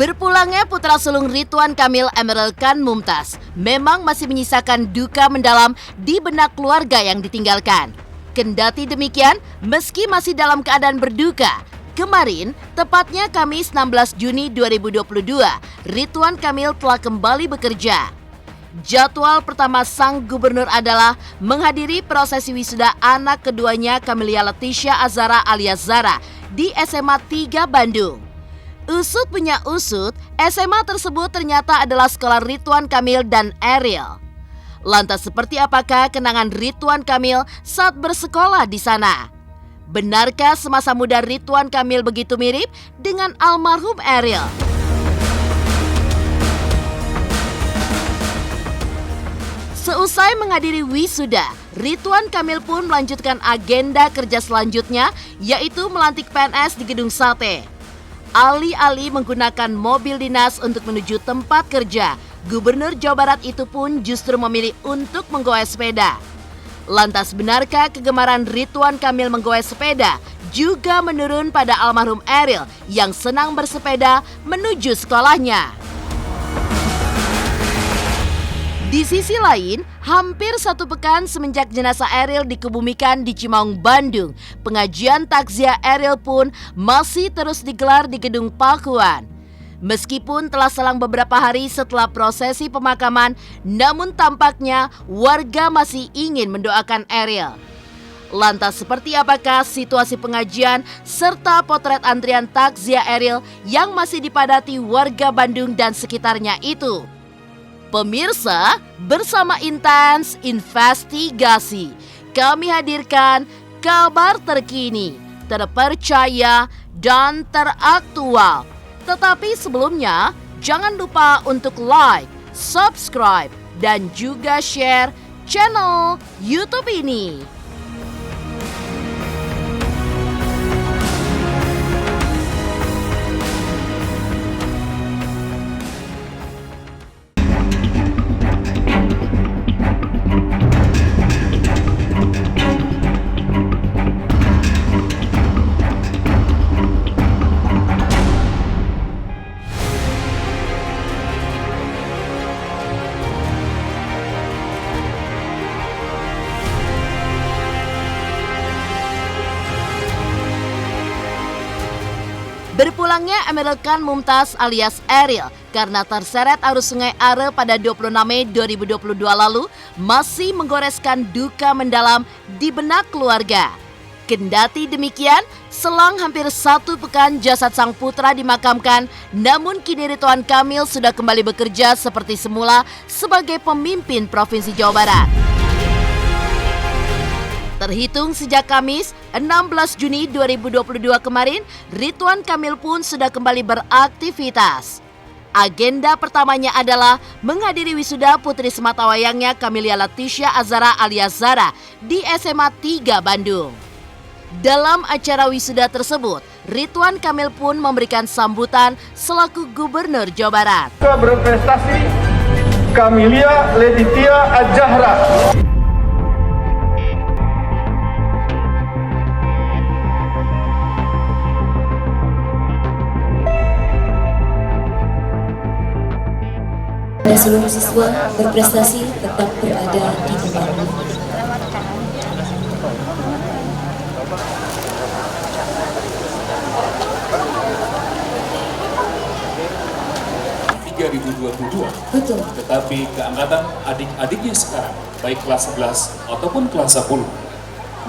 Berpulangnya putra sulung Ridwan Kamil Emeril Khan Mumtaz memang masih menyisakan duka mendalam di benak keluarga yang ditinggalkan. Kendati demikian, meski masih dalam keadaan berduka, kemarin, tepatnya Kamis 16 Juni 2022, Ridwan Kamil telah kembali bekerja. Jadwal pertama sang gubernur adalah menghadiri prosesi wisuda anak keduanya Camelia Leticia Azhara alias Zara di SMA 3 Bandung. Usut punya usut, SMA tersebut ternyata adalah sekolah Ridwan Kamil dan Eril. Lantas seperti apakah kenangan Ridwan Kamil saat bersekolah di sana? Benarkah semasa muda Ridwan Kamil begitu mirip dengan almarhum Eril? Seusai menghadiri wisuda, Ridwan Kamil pun melanjutkan agenda kerja selanjutnya, yaitu melantik PNS di Gedung Sate. Alih-alih menggunakan mobil dinas untuk menuju tempat kerja, Gubernur Jawa Barat itu pun justru memilih untuk menggoes sepeda. Lantas benarkah kegemaran Ridwan Kamil menggoes sepeda juga menurun pada almarhum Eril yang senang bersepeda menuju sekolahnya? Di sisi lain, hampir satu pekan semenjak jenazah Eril dikebumikan di Cimaung, Bandung, pengajian takziah Eril pun masih terus digelar di Gedung Pakuan. Meskipun telah selang beberapa hari setelah prosesi pemakaman, namun tampaknya warga masih ingin mendoakan Eril. Lantas seperti apakah situasi pengajian serta potret antrian takziah Eril yang masih dipadati warga Bandung dan sekitarnya itu? Pemirsa, bersama Intens Investigasi, kami hadirkan kabar terkini, terpercaya, dan teraktual. Tetapi sebelumnya, jangan lupa untuk like, subscribe, dan juga share channel YouTube ini. Berpulangnya Emeril Khan Mumtaz alias Eril karena terseret arus Sungai Are pada 26 Mei 2022 lalu masih menggoreskan duka mendalam di benak keluarga. Kendati demikian, selang hampir satu pekan jasad sang putra dimakamkan, namun kini Ridwan Kamil sudah kembali bekerja seperti semula sebagai pemimpin Provinsi Jawa Barat. Terhitung sejak Kamis 16 Juni 2022 kemarin, Ridwan Kamil pun sudah kembali beraktivitas. Agenda pertamanya adalah menghadiri wisuda putri sematawayangnya Camelia Leticia Azhara alias Zara di SMA 3 Bandung. Dalam acara wisuda tersebut, Ridwan Kamil pun memberikan sambutan selaku Gubernur Jawa Barat. Berprestasi Camelia Leticia Azhara. Seluruh siswa berprestasi tetap berada di tempatnya. Betul. Tetapi keangkatan adik-adiknya sekarang, baik kelas 11 ataupun kelas 10,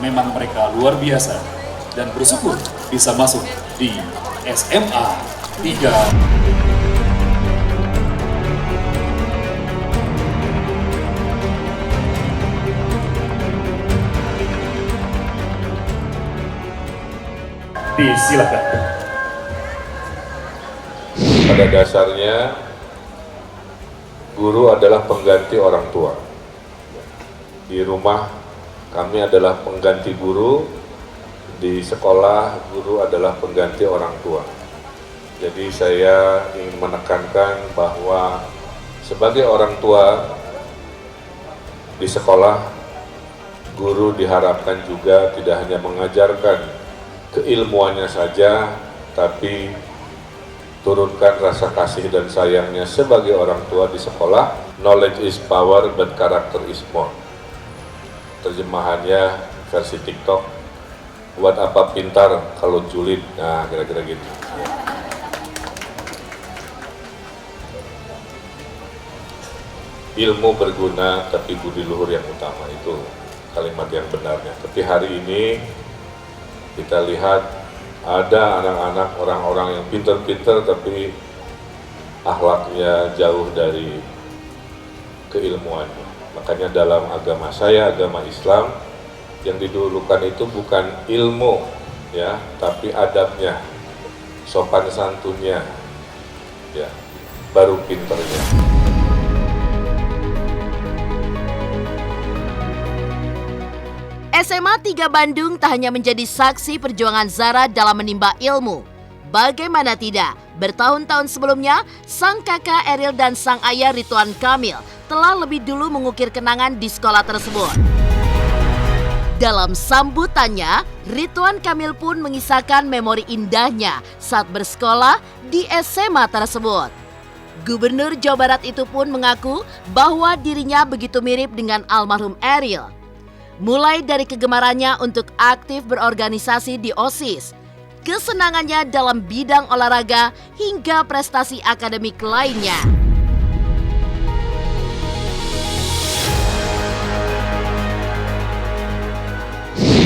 memang mereka luar biasa dan bersyukur bisa masuk di SMA 3. Silakan. Pada dasarnya, guru adalah pengganti orang tua. Di rumah kami adalah pengganti guru, di sekolah guru adalah pengganti orang tua. Jadi saya ingin menekankan bahwa sebagai orang tua di sekolah, guru diharapkan juga tidak hanya mengajarkan keilmuannya saja, tapi turunkan rasa kasih dan sayangnya sebagai orang tua di sekolah. Knowledge is power, but character is more. Terjemahannya versi TikTok, buat apa pintar kalau julid, nah kira-kira gitu. Ilmu berguna tapi budi luhur yang utama, itu kalimat yang benarnya. Tapi hari ini kita lihat ada anak-anak, orang-orang yang pintar-pintar tapi akhlaknya jauh dari keilmuannya. Makanya dalam agama saya, agama Islam, yang didulukan itu bukan ilmu ya, tapi adabnya, sopan santunnya ya, baru pinternya. SMA 3 Bandung tak hanya menjadi saksi perjuangan Zara dalam menimba ilmu. Bagaimana tidak, bertahun-tahun sebelumnya, sang kakak Eril dan sang ayah Ridwan Kamil telah lebih dulu mengukir kenangan di sekolah tersebut. Dalam sambutannya, Ridwan Kamil pun mengisahkan memori indahnya saat bersekolah di SMA tersebut. Gubernur Jawa Barat itu pun mengaku bahwa dirinya begitu mirip dengan almarhum Eril. Mulai dari kegemarannya untuk aktif berorganisasi di OSIS, kesenangannya dalam bidang olahraga, hingga prestasi akademik lainnya.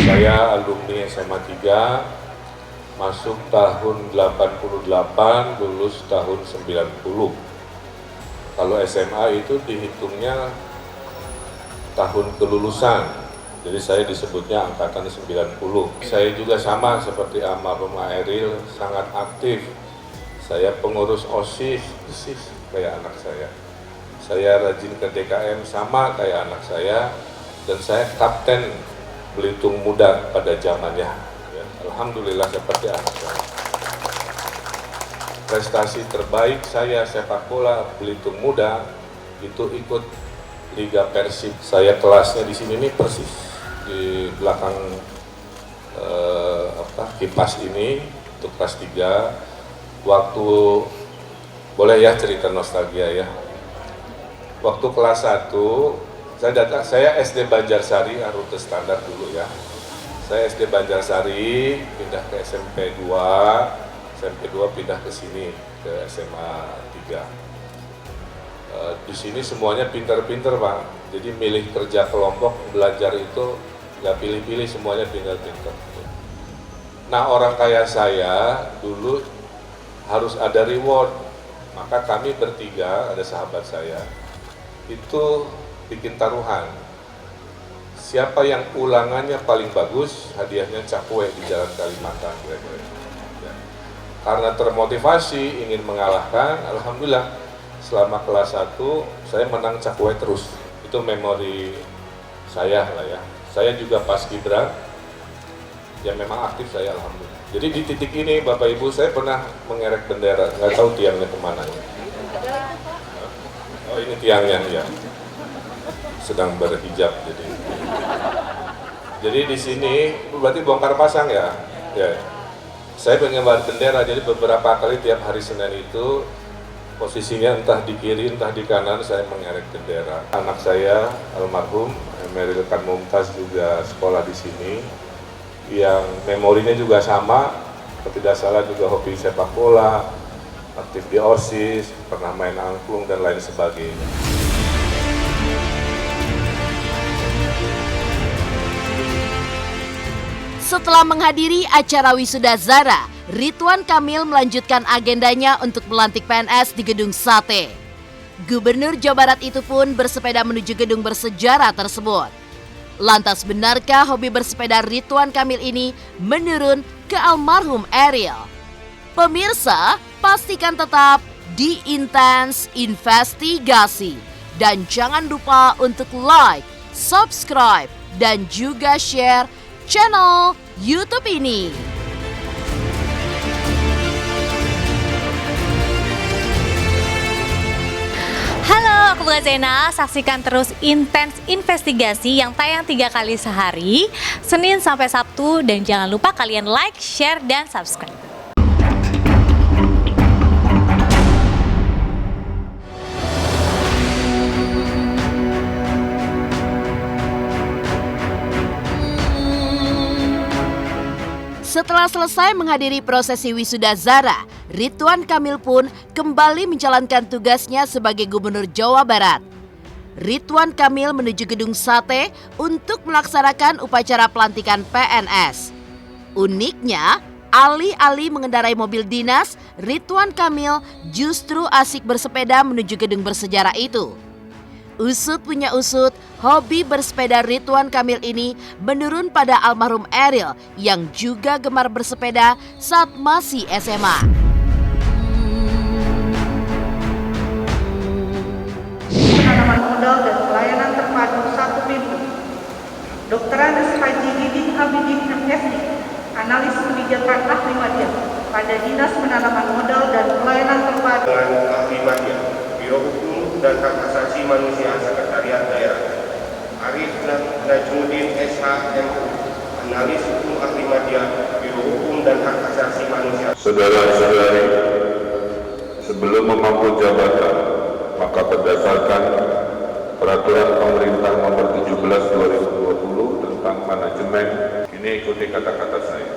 Saya alumni SMA 3, masuk tahun 88, lulus tahun 90. Kalau SMA itu dihitungnya tahun kelulusan. Jadi saya disebutnya angkatan 90. Saya juga sama seperti almarhum Eril, sangat aktif. Saya pengurus OSIS, persis kayak anak saya. Saya rajin ke DKM sama kayak anak saya. Dan saya kapten Belitung Muda pada zamannya. Ya, alhamdulillah seperti anak saya. Prestasi terbaik saya sepak bola Belitung Muda itu ikut Liga Persib. Saya kelasnya di sini nih persis di belakang kipas ini untuk kelas 3. Waktu, boleh ya cerita nostalgia ya. Waktu kelas 1 saya SD Banjarsari, rute standar dulu ya. Saya SD Banjarsari pindah ke SMP 2, SMP 2 pindah ke sini ke SMA 3. Di sini semuanya pintar-pintar Pak. Jadi milih kerja kelompok, belajar itu nggak pilih-pilih, semuanya pintar-pintar. Nah orang kaya saya dulu harus ada reward, maka kami bertiga, ada sahabat saya, itu bikin taruhan. Siapa yang ulangannya paling bagus, hadiahnya cakwe di Jalan Kalimantan. Ya. Karena termotivasi ingin mengalahkan, alhamdulillah selama kelas 1 saya menang cakwe terus. Itu memori saya lah ya. Saya juga paskibra, ya memang aktif saya alhamdulillah. Jadi di titik ini Bapak Ibu saya pernah mengerek bendera, nggak tahu tiangnya kemana ya. Oh ini tiangnya ya, sedang berhijab jadi. Jadi di sini berarti bongkar pasang ya. Ya. Saya pengibar bendera, jadi beberapa kali tiap hari Senin itu posisinya entah di kiri entah di kanan saya mengerek bendera. Anak saya almarhum Emeril Khan Mumtaz juga sekolah di sini, yang memorinya juga sama, tidak salah juga hobi sepak bola, aktif di OSIS, pernah main angklung dan lain sebagainya. Setelah menghadiri acara wisuda Zara, Ridwan Kamil melanjutkan agendanya untuk melantik PNS di Gedung Sate. Gubernur Jawa Barat itu pun bersepeda menuju gedung bersejarah tersebut. Lantas benarkah hobi bersepeda Ridwan Kamil ini menurun ke almarhum Eril? Pemirsa, pastikan tetap di Intens Investigasi. Dan jangan lupa untuk like, subscribe, dan juga share channel YouTube ini. Halo, aku Bunga Zena. Saksikan terus Intens Investigasi yang tayang 3 kali sehari, Senin sampai Sabtu. Dan jangan lupa kalian like, share, dan subscribe. Setelah selesai menghadiri prosesi wisuda Zara, Ridwan Kamil pun kembali menjalankan tugasnya sebagai Gubernur Jawa Barat. Ridwan Kamil menuju Gedung Sate untuk melaksanakan upacara pelantikan PNS. Uniknya, alih-alih mengendarai mobil dinas, Ridwan Kamil justru asik bersepeda menuju gedung bersejarah itu. Usut punya usut, hobi bersepeda Ridwan Kamil ini menurun pada almarhum Eril yang juga gemar bersepeda saat masih SMA. Penanaman modal dan pelayanan terpadu satu pintu. Dr. Andes Haji Didin Habibin MSc, analis kebijakan ahli madya pada Dinas Penanaman Modal dan Pelayanan Terpadu. Dengan ahli madya, Biro Hukum dan Hak Asasi Manusia Sekretariat Daerah. Arif Najmuddin SHMU, analis hukum ahli madya, Biro Hukum dan Hak Asasi Manusia. Saudara-saudari, sebelum memangku jabatan, maka berdasarkan Peraturan Pemerintah Nomor 17 2020 tentang manajemen, ini ikuti kata-kata saya.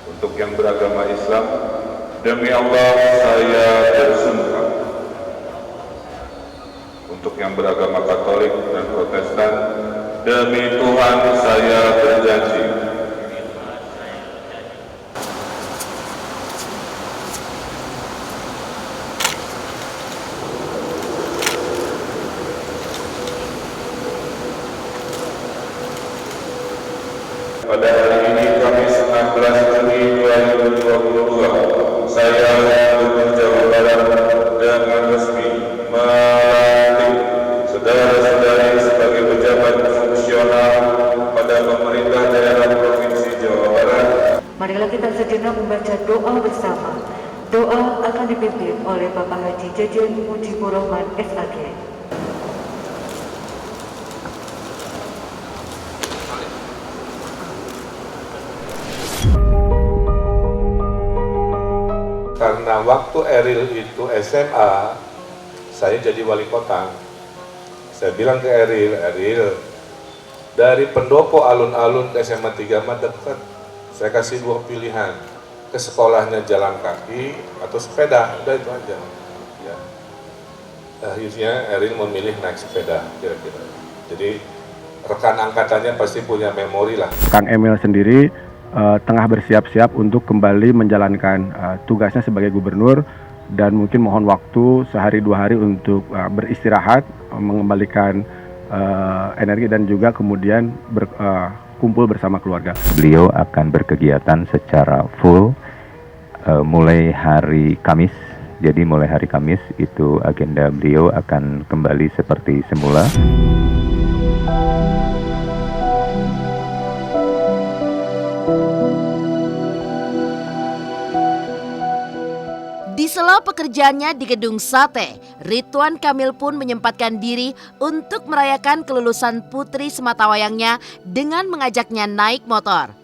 Untuk yang beragama Islam, demi Allah saya bersumpah. Untuk yang beragama Katolik dan Protestan, demi Tuhan saya berjanji. Pada hari ini Kamis 16 Juni 2022, saya Gubernur Jawa Barat dengan resmi melantik saudara-saudari sebagai pejabat fungsional pada pemerintah daerah Provinsi Jawa Barat. Marilah kita sejenak membaca doa bersama. Doa akan dipimpin oleh Bapak Haji Jajan Mujibur Rahman SAG. Karena waktu Eril itu SMA, saya jadi wali kota. Saya bilang ke Eril, dari Pendopo alun-alun ke SMA 3 mah dekat. Saya kasih 2 pilihan, ke sekolahnya jalan kaki atau sepeda, udah itu aja. Ya. Akhirnya Eril memilih naik sepeda, kira-kira. Jadi rekan angkatannya pasti punya memori lah. Kang Emil sendiri tengah bersiap-siap untuk kembali menjalankan tugasnya sebagai gubernur dan mungkin mohon waktu sehari 2 hari untuk beristirahat, mengembalikan energi dan juga kemudian kumpul bersama keluarga. Beliau akan berkegiatan secara full mulai hari Kamis. Jadi mulai hari Kamis itu agenda beliau akan kembali seperti semula. Di sela pekerjaannya di Gedung Sate, Ridwan Kamil pun menyempatkan diri untuk merayakan kelulusan putri sematawayangnya dengan mengajaknya naik motor.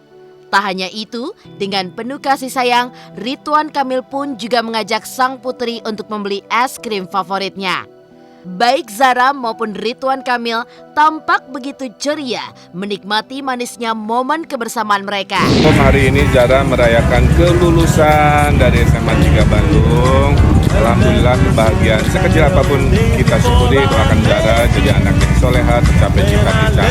Tak hanya itu, dengan penuh kasih sayang, Ridwan Kamil pun juga mengajak sang putri untuk membeli es krim favoritnya. Baik Zara maupun Ridwan Kamil tampak begitu ceria menikmati manisnya momen kebersamaan mereka. Hari ini Zara merayakan kelulusan dari SMA 3 Bandung. Alhamdulillah kebahagiaan sekecil apapun kita syukuri, doakan Zara jadi anak yang soleha, tercapai cita-cita.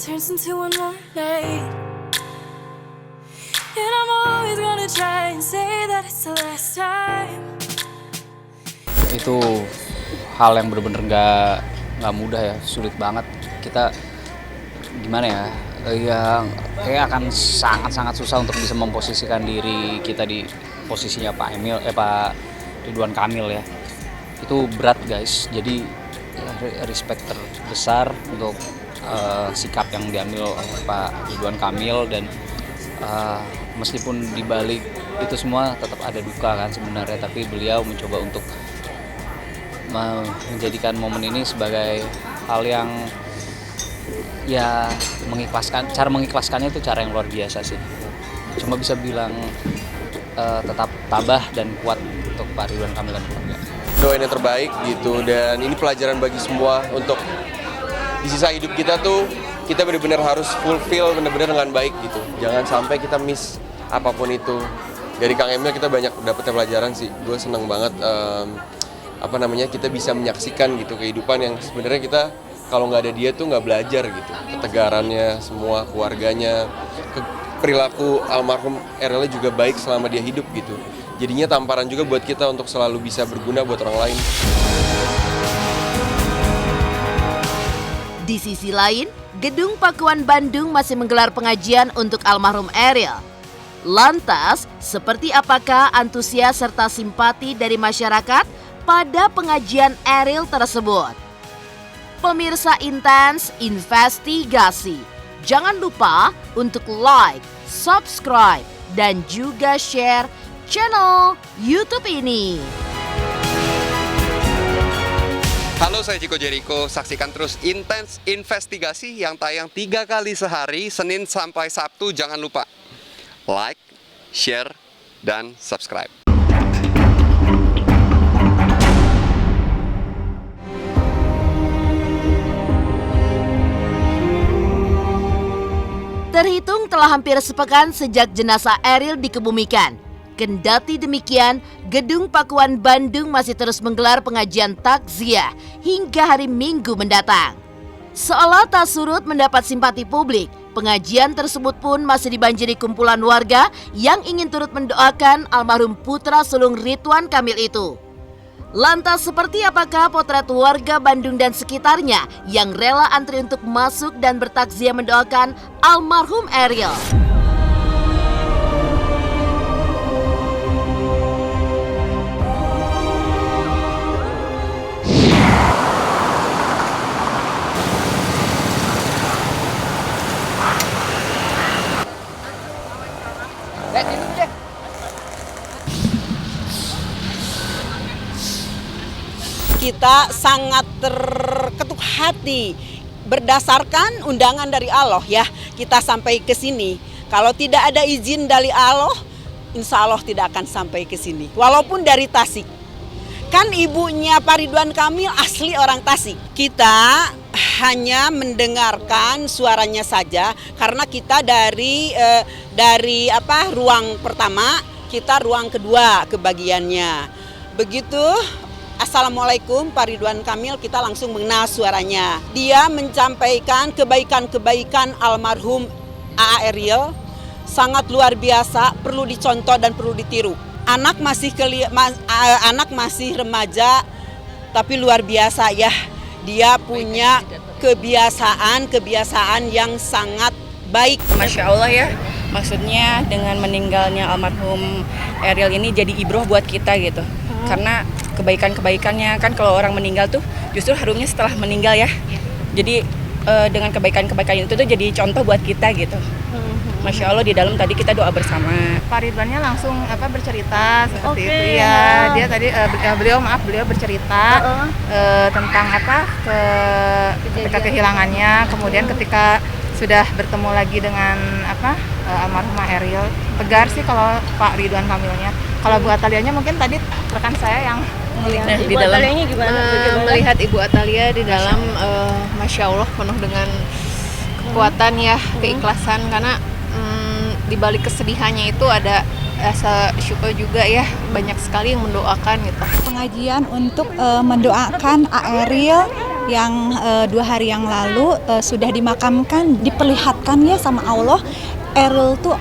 Turns into one more night, and I'm always gonna try and say that it's the last time. Itu hal yang benar-benar nggak mudah ya, sulit banget. Kita gimana ya, kayak akan sangat susah untuk bisa memposisikan diri kita di posisinya Pak Ridwan Kamil ya. Itu berat guys, jadi respect terbesar untuk sikap yang diambil oleh Pak Ridwan Kamil dan meskipun dibalik itu semua tetap ada duka kan sebenarnya, tapi beliau mencoba untuk menjadikan momen ini sebagai hal yang ya mengikhlaskan. Cara mengikhlaskannya itu cara yang luar biasa sih. Cuma bisa bilang tetap tabah dan kuat untuk Pak Ridwan Kamil dan keluarga. Doain yang terbaik gitu, dan ini pelajaran bagi semua untuk di sisa hidup kita tuh kita benar-benar harus fulfill benar-benar dengan baik gitu. Jangan sampai kita miss apapun itu. Dari Kang Emil kita banyak dapetnya pelajaran sih. Gue seneng banget kita bisa menyaksikan gitu kehidupan yang sebenarnya kita kalau nggak ada dia tuh nggak belajar gitu. Ketegarannya, semua keluarganya, perilaku almarhum Eril juga baik selama dia hidup gitu. Jadinya tamparan juga buat kita untuk selalu bisa berguna buat orang lain. Di sisi lain, Gedung Pakuan Bandung masih menggelar pengajian untuk almarhum Eril. Lantas, seperti apakah antusias serta simpati dari masyarakat pada pengajian Eril tersebut? Pemirsa Intens Investigasi, jangan lupa untuk like, subscribe, dan juga share channel YouTube ini. Halo, saya Chico Jericho. Saksikan terus Intens Investigasi yang tayang 3 kali sehari, Senin sampai Sabtu. Jangan lupa like, share, dan subscribe. Terhitung telah hampir sepekan sejak jenazah Eril dikebumikan. Kendati demikian, Gedung Pakuan Bandung masih terus menggelar pengajian takziah hingga hari Minggu mendatang. Seolah tak surut mendapat simpati publik, pengajian tersebut pun masih dibanjiri kumpulan warga yang ingin turut mendoakan almarhum putra sulung Ridwan Kamil itu. Lantas seperti apakah potret warga Bandung dan sekitarnya yang rela antri untuk masuk dan bertakziah mendoakan almarhum Eril? Kita sangat terketuk hati berdasarkan undangan dari Allah ya. Kita sampai ke sini. Kalau tidak ada izin dari Allah, insya Allah tidak akan sampai ke sini. Walaupun dari Tasik. Kan ibunya Pak Ridwan Kamil asli orang Tasik. Kita hanya mendengarkan suaranya saja karena kita dari ruang pertama, kita ruang kedua kebagiannya. Begitu Assalamualaikum Pak Ridwan Kamil, kita langsung mengenal suaranya. Dia menyampaikan kebaikan-kebaikan almarhum A.A. Eril sangat luar biasa, perlu dicontoh dan perlu ditiru. Anak masih remaja, tapi luar biasa ya. Dia punya kebiasaan yang sangat baik. Masya Allah ya, maksudnya dengan meninggalnya almarhum Eril ini jadi ibroh buat kita gitu. Karena kebaikan-kebaikannya kan kalau orang meninggal tuh justru harumnya setelah meninggal ya. Jadi dengan kebaikan-kebaikan itu tuh jadi contoh buat kita gitu. Masya Allah, di dalam tadi kita doa bersama. Pak Ridwannya langsung bercerita seperti itu ya. Dia tadi beliau bercerita tentang ketika kehilangannya, kemudian ketika sudah bertemu lagi dengan almarhumah Eril. Tegar sih kalau Pak Ridwan Kamilnya. Kalau Bu Atalianya mungkin tadi rekan saya yang melihat di dalam melihat Ibu Atalia di dalam Masya Allah penuh dengan kekuatan ya, keikhlasan, karena di balik kesedihannya itu ada rasa syukur juga ya, banyak sekali yang mendoakan gitu. Pengajian untuk mendoakan Eril yang 2 hari yang lalu sudah dimakamkan, diperlihatkan ya sama Allah. Eril tuh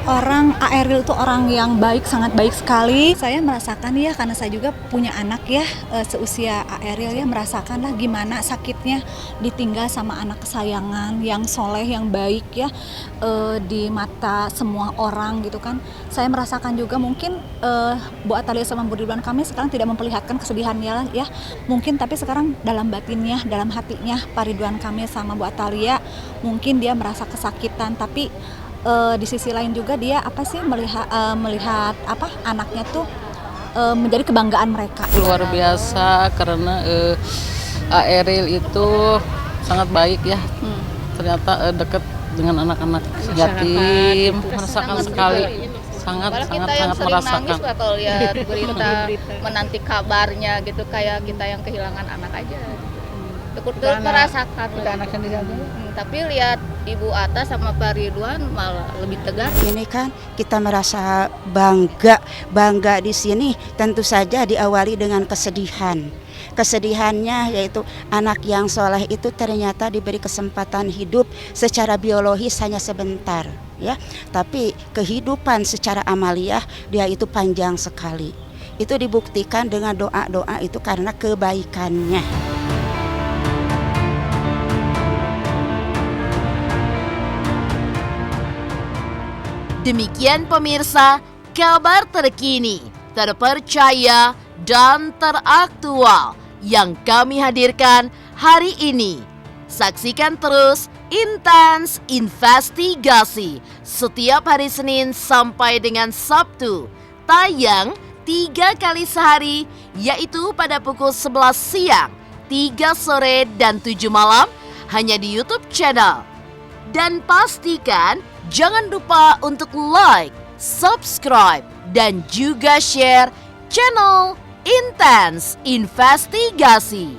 orang yang baik, sangat baik sekali. Saya merasakan ya, karena saya juga punya anak ya seusia Eril ya, merasakan lah gimana sakitnya ditinggal sama anak kesayangan yang soleh, yang baik ya di mata semua orang gitu kan. Saya merasakan juga mungkin Bu Atalia sama Bu Ridwan Kamil sekarang tidak memperlihatkan kesedihannya ya, mungkin, tapi sekarang dalam batinnya, dalam hatinya Pak Ridwan Kamil sama Bu Atalia mungkin dia merasa kesakitan, tapi di sisi lain juga dia melihat anaknya tuh menjadi kebanggaan mereka. Luar biasa karena Ariel itu sangat baik ya. Ternyata dekat dengan anak-anak yatim, merasakan sekali. Sangat merasakan. Nangis kalau lihat berita, menanti kabarnya gitu, kayak kita yang kehilangan anak aja. Betul merasakan. Anak sendiri aja. Tapi lihat Ibu Atta sama Pak Ridwan malah lebih tegar. Ini kan kita merasa bangga di sini. Tentu saja diawali dengan kesedihan. Kesedihannya yaitu anak yang soleh itu ternyata diberi kesempatan hidup secara biologis hanya sebentar, ya. Tapi kehidupan secara amaliyah dia itu panjang sekali. Itu dibuktikan dengan doa-doa itu karena kebaikannya. Demikian pemirsa, kabar terkini, terpercaya, dan teraktual yang kami hadirkan hari ini. Saksikan terus Intens Investigasi setiap hari Senin sampai dengan Sabtu. Tayang 3 kali sehari, yaitu pada pukul 11 siang, 3 sore, dan 7 malam hanya di YouTube channel. Dan pastikan jangan lupa untuk like, subscribe, dan juga share channel Intens Investigasi.